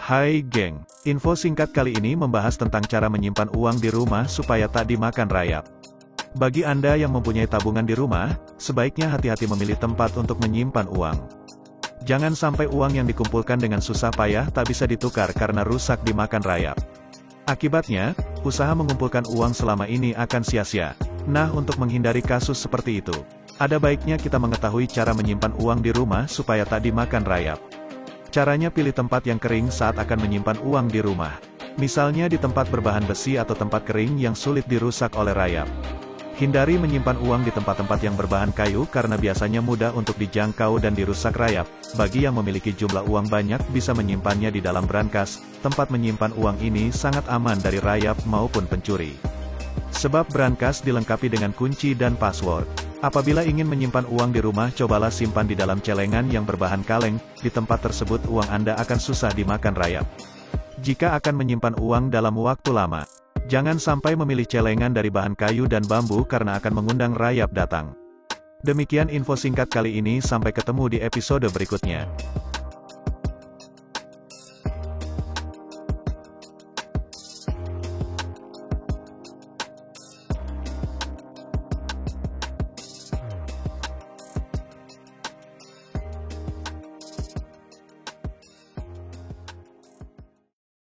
Hai geng, info singkat kali ini membahas tentang cara menyimpan uang di rumah supaya tak dimakan rayap. Bagi Anda yang mempunyai tabungan di rumah, sebaiknya hati-hati memilih tempat untuk menyimpan uang. Jangan sampai uang yang dikumpulkan dengan susah payah tak bisa ditukar karena rusak dimakan rayap. Akibatnya, usaha mengumpulkan uang selama ini akan sia-sia. Nah, untuk menghindari kasus seperti itu, ada baiknya kita mengetahui cara menyimpan uang di rumah supaya tak dimakan rayap. Caranya, pilih tempat yang kering saat akan menyimpan uang di rumah. Misalnya di tempat berbahan besi atau tempat kering yang sulit dirusak oleh rayap. Hindari menyimpan uang di tempat-tempat yang berbahan kayu karena biasanya mudah untuk dijangkau dan dirusak rayap. Bagi yang memiliki jumlah uang banyak bisa menyimpannya di dalam brankas. Tempat menyimpan uang ini sangat aman dari rayap maupun pencuri. Sebab brankas dilengkapi dengan kunci dan password. Apabila ingin menyimpan uang di rumah, cobalah simpan di dalam celengan yang berbahan kaleng. Di tempat tersebut uang Anda akan susah dimakan rayap. Jika akan menyimpan uang dalam waktu lama, jangan sampai memilih celengan dari bahan kayu dan bambu karena akan mengundang rayap datang. Demikian info singkat kali ini, sampai ketemu di episode berikutnya.